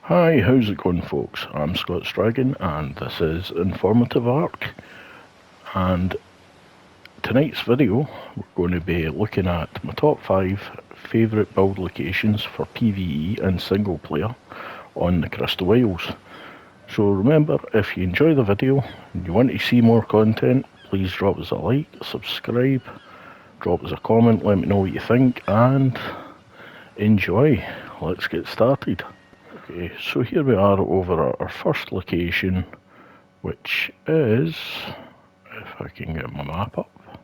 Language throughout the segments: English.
Hi, how's it going folks? I'm Scott's Dragon and this is Informative Arc, and tonight's video we're going to be looking at my top 5 favourite build locations for PvE and single player on the Crystal Isles. So remember, if you enjoy the video and you want to see more content, please drop us a like, subscribe, drop us a comment, let me know what you think and enjoy. Let's get started. Okay, so here we are over at our first location, which is, if I can get my map up,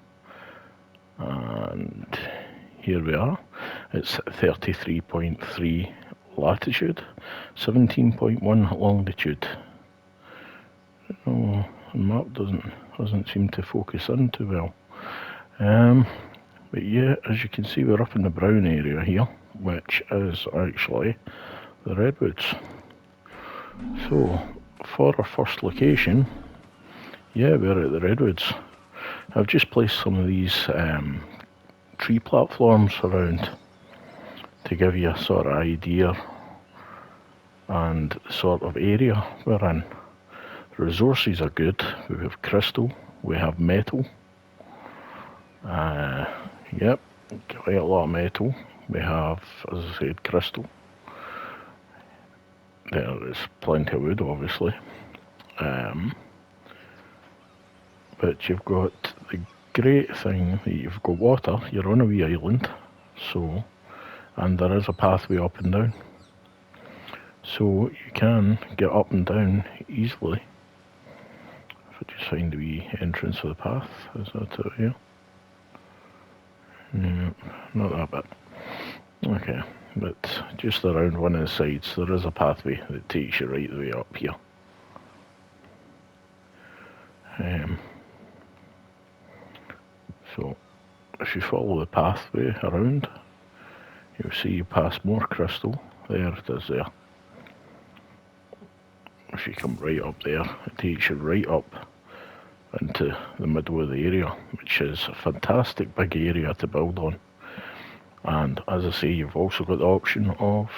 and here we are. It's 33.3 latitude, 17.1 longitude. Oh, the map doesn't seem to focus in too well. But yeah, as you can see, we're up in the brown area here, which is actually the Redwoods. So, for our first location, yeah, we're at the Redwoods. I've just placed some of these tree platforms around to give you a sort of idea and the sort of area we're in. The resources are good. We have crystal, we have metal. Yep, quite a lot of metal. We have, as I said, crystal. There is plenty of wood, obviously. But you've got the great thing that you've got water. You're on a wee island, so, and there is a pathway up and down, so you can get up and down easily. If I just find the wee entrance for the path, is that it here? No, not that bit. Okay, but just around one of the sides there is a pathway that takes you right the way up here. So if you follow the pathway around, you'll see you pass more crystal. There it is there. If you come right up there, it takes you right up into the middle of the area, which is a fantastic big area to build on. And as I say, you've also got the option of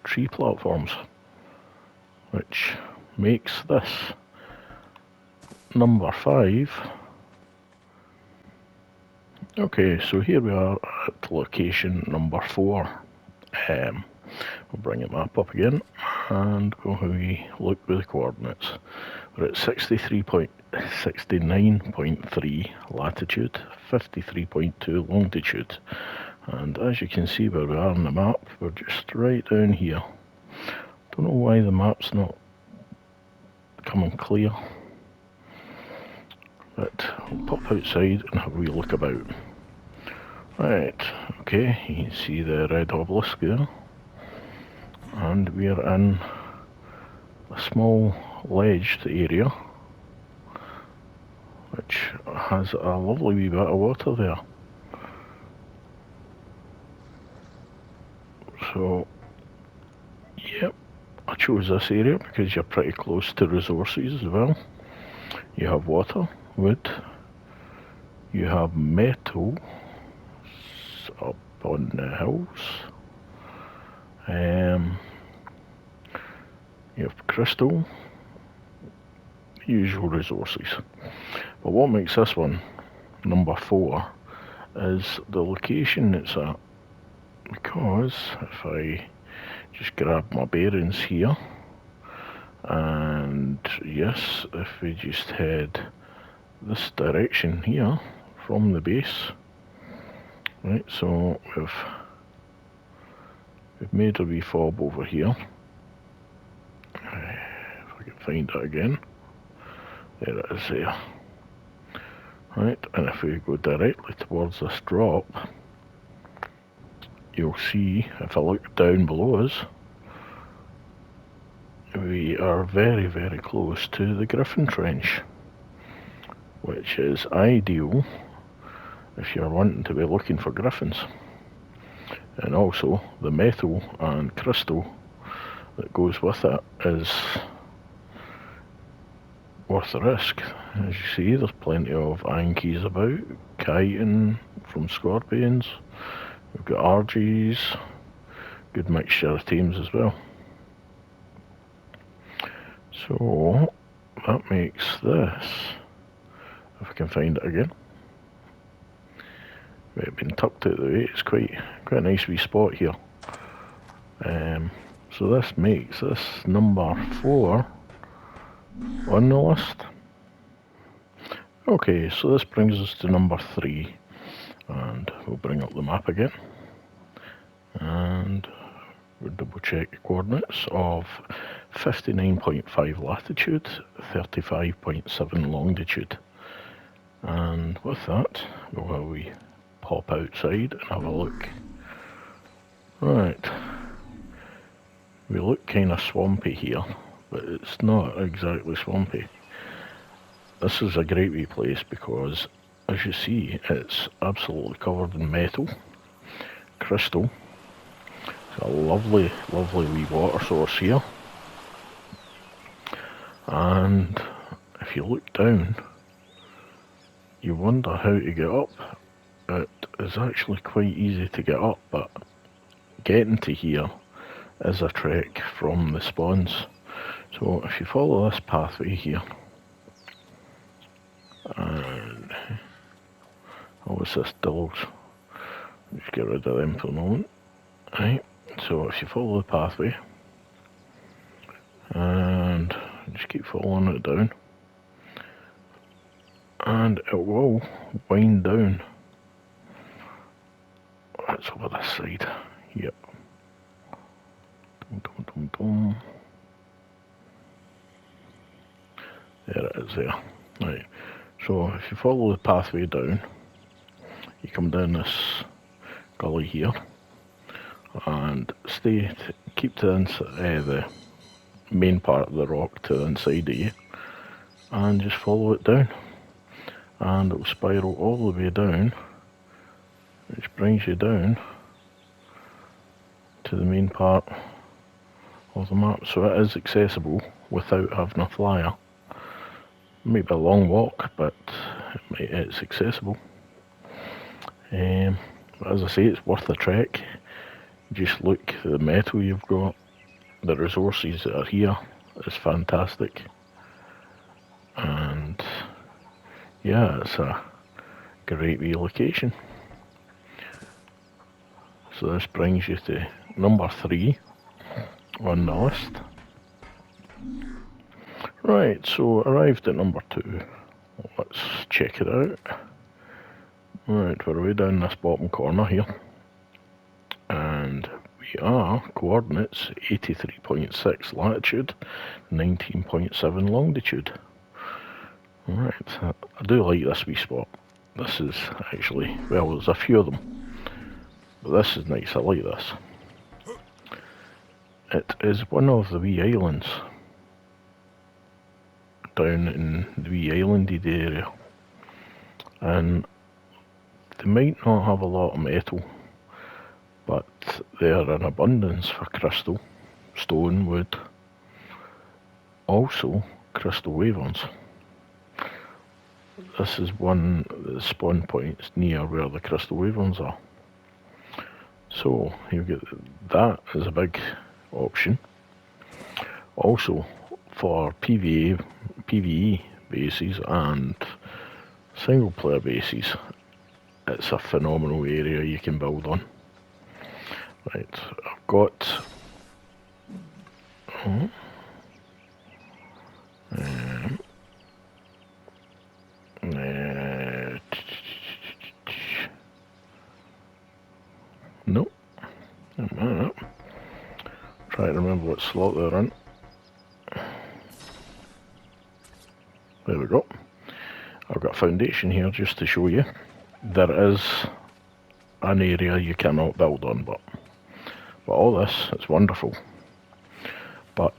tree platforms, which makes this number 5. Okay, so here we are at location number 4. We'll bring the map up again and we'll have a look with the coordinates. We're at 69.3 latitude, 53.2 longitude, and as you can see where we are on the map, we're just right down here. Don't know why the map's not coming clear, but we'll pop outside and have a wee look about. Right, okay, you can see the red obelisk there, and we're in a small ledged area which has a lovely wee bit of water there. So, yep, I chose this area because you're pretty close to resources as well. You have water, wood, you have metal up on the hills, you have crystal, usual resources. But what makes this one number 4 is the location it's at, because if I just grab my bearings here, and yes, if we just head this direction here from the base, right, so we've made a wee fob over here. If I can find it again, there it is there. Right, and if we go directly towards this drop, you'll see, if I look down below us, we are very, very close to the Griffin trench, which is ideal if you're wanting to be looking for griffins. And also the metal and crystal that goes with it is worth the risk. As you see, there's plenty of Ankies about, chitin from scorpions, we've got RGs, good mixture of teams as well. So that makes this, if I can find it again, it's been tucked out of the way. It's quite a nice wee spot here. So this makes this number 4 on the list. Okay, so this brings us to number 3, and we'll bring up the map again, and we'll double check the coordinates of 59.5 latitude, 35.7 longitude, and with that we pop outside and have a look. Right, we look kind of swampy here, but it's not exactly swampy. This is a great wee place because, as you see, it's absolutely covered in metal, crystal. It's a lovely, lovely wee water source here. And if you look down, you wonder how to get up. It is actually quite easy to get up, but getting to here is a trek from the spawns. So if you follow this pathway here, and what's this, dogs? Just get rid of them for the moment. Right, so if you follow the pathway and just keep following it down, and it will wind down. That's over this side. Yep. Dum, dum, dum. There it is there. Right. So if you follow the pathway down, you come down this gully here, and keep to the main part of the rock to the inside of you, and just follow it down, and it will spiral all the way down, which brings you down to the main part of the map. So it is accessible without having a flyer. Maybe a long walk, but it's accessible. But as I say, it's worth a trek. Just look at the metal you've got, the resources that are here is fantastic, and yeah, it's a great wee location. So this brings you to number 3 on the list. Right, so arrived at number 2. Let's check it out. Right, we're way down this bottom corner here, and we are coordinates 83.6 latitude, 19.7 longitude. Right, I do like this wee spot. This is actually, well, there's a few of them, but this is nice. I like this. It is one of the wee islands down in the wee islanded area, and they might not have a lot of metal, but they are in abundance for crystal, stone, wood, also crystal waverns. This is one of the spawn points near where the crystal waverns are. So you get that as a big option. Also for PvE bases and single player bases, it's a phenomenal area you can build on. Right, I've got nope. Try to remember what slot they're in. There we go. I've got a foundation here just to show you. There is an area you cannot build on, but all this, it's wonderful. But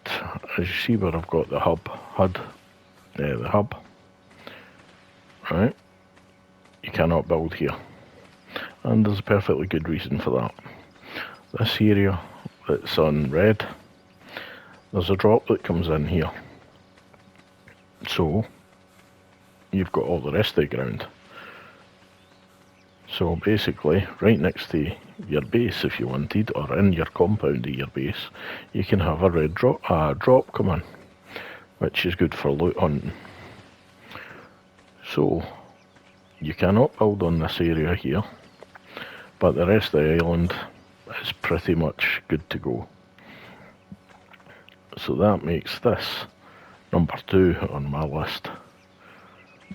as you see where I've got the hub, right? You cannot build here, and there's a perfectly good reason for that. This area that's on red, there's a drop that comes in here, so you've got all the rest of the ground. So basically, right next to your base, if you wanted, or in your compound of your base, you can have a red drop come in. which is good for loot hunting. So you cannot build on this area here, but the rest of the island is pretty much good to go. So that makes this number 2 on my list,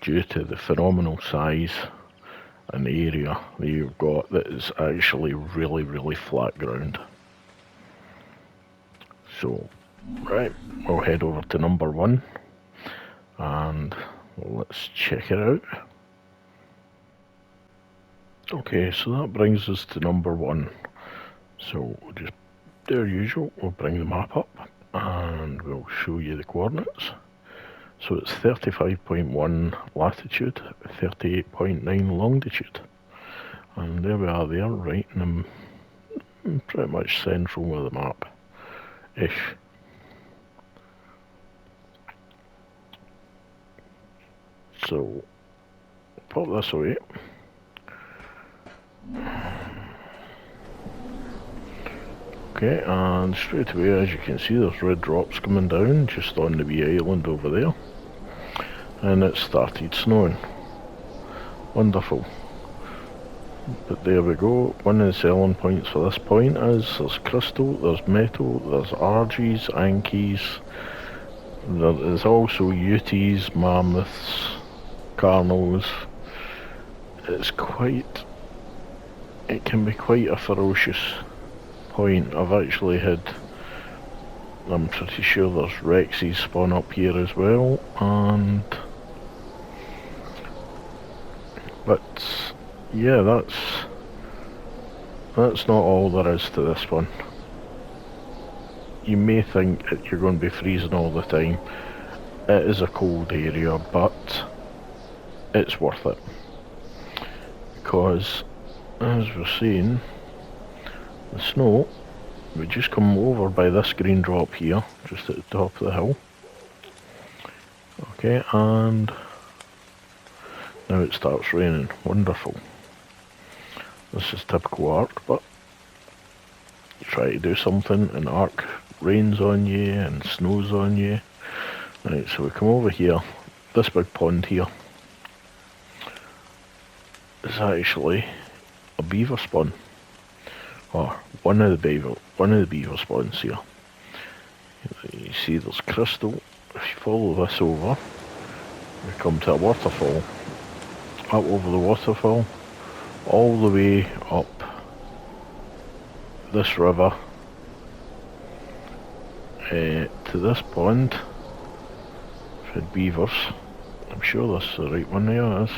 due to the phenomenal size and area that you've got that is actually really flat ground. So, right, we'll head over to number 1 and let's check it out. Okay, so that brings us to number 1. So we'll just do our usual, we'll bring the map up and we'll show you the coordinates. So it's 35.1 latitude, 38.9 longitude. And there we are there, right in the pretty much central of the map-ish. So, pop this away. Okay, and straight away, as you can see, there's red drops coming down just on the wee island over there. And it started snowing. Wonderful. But there we go. One of the selling points for this point is there's crystal, there's metal, there's argies, ankies. There is also utis, mammoths, carnals. It can be quite a ferocious point. I've actually had, I'm pretty sure there's Rexes spawn up here as well, but yeah, that's not all there is to this one. You may think that you're going to be freezing all the time. It is a cold area, but it's worth it, because as we're seeing, the snow, we just come over by this green drop here, just at the top of the hill. Okay, and now it starts raining. Wonderful. This is typical Ark, but you try to do something and Ark rains on you and snows on you. Right, so we come over here. This big pond here is actually a beaver spawn, or one of the beaver spawns here. You see there's crystal. If you follow this over, we come to a waterfall. Up over the waterfall, all the way up this river to this pond. We've had beavers. I'm sure this is the right one there is,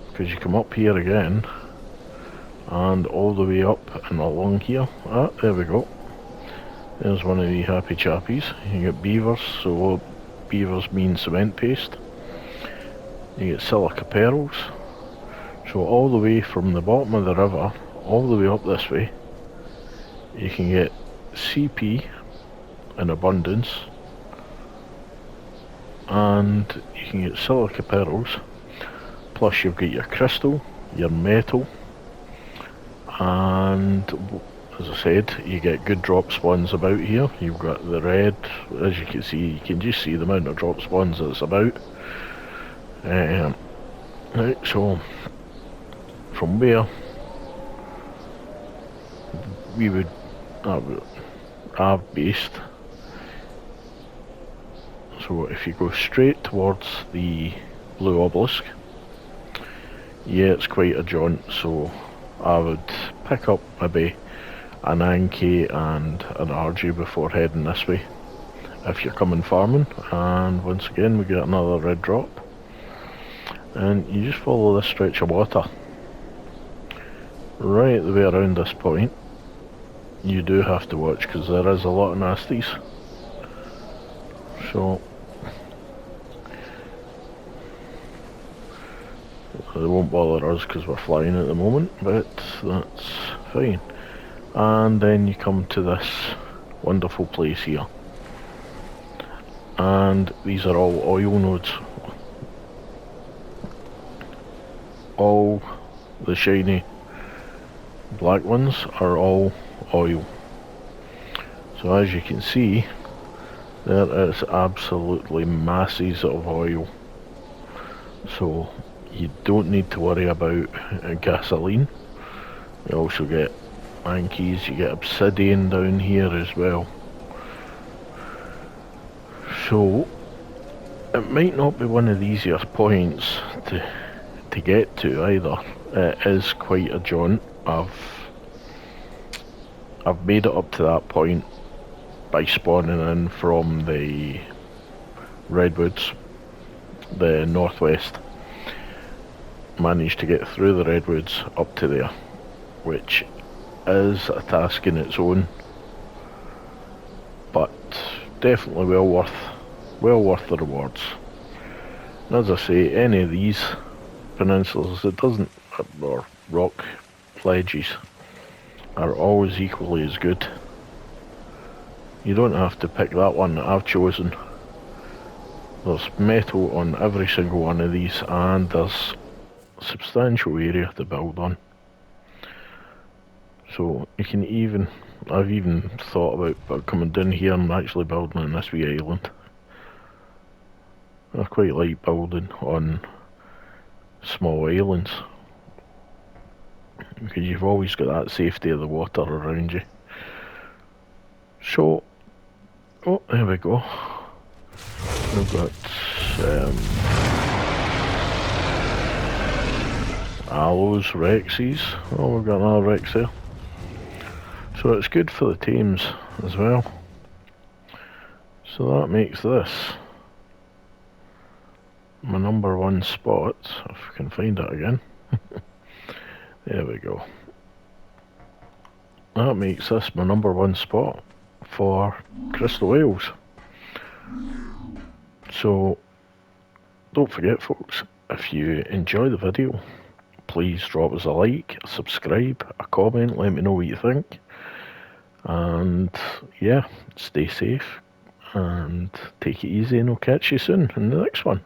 because you come up here again and all the way up and along here. Ah, there we go. There's one of the happy chappies. You get beavers, so beavers mean cement paste. You get silica pearls. So all the way from the bottom of the river, all the way up this way, you can get CP in abundance, and you can get silica pearls, plus you've got your crystal, your metal, and as I said, you get good drop spawns about here. You've got the red, as you can see, you can just see the amount of drop spawns that's about. Right, so from where we would have based, so if you go straight towards the blue obelisk, yeah, it's quite a jaunt, so I would pick up maybe an Anki and an Argy before heading this way if you're coming farming. And once again we get another red drop, and you just follow this stretch of water right the way around this point. You do have to watch, because there is a lot of nasties, so they won't bother us because we're flying at the moment, but that's fine. And then you come to this wonderful place here, and these are all oil nodes. All the shiny black ones are all oil. So as you can see, There is absolutely masses of oil. So you don't need to worry about gasoline. You also get mankeys, you get obsidian down here as well. So it might not be one of the easiest points to get to either. It is quite a jaunt. I've made it up to that point by spawning in from the Redwoods, the northwest. Managed to get through the Redwoods up to there, which is a task in its own, but definitely well worth the rewards. And as I say, any of these peninsulas, or rock ledges, are always equally as good. You don't have to pick that one that I've chosen. There's metal on every single one of these, and there's substantial area to build on. So you can I've even thought about coming down here and actually building on this wee island. I quite like building on small islands, because you've always got that safety of the water around you. So, oh, there we go. We've got aloes, rexes. Oh, we've got another rex there. So it's good for the tames as well. So that makes this my number one spot, if I can find it again. There we go. That makes this my number one spot for crystal whales. So don't forget, folks, if you enjoy the video, please drop us a like, a subscribe, a comment, let me know what you think. And yeah, stay safe and take it easy, and I'll catch you soon in the next one.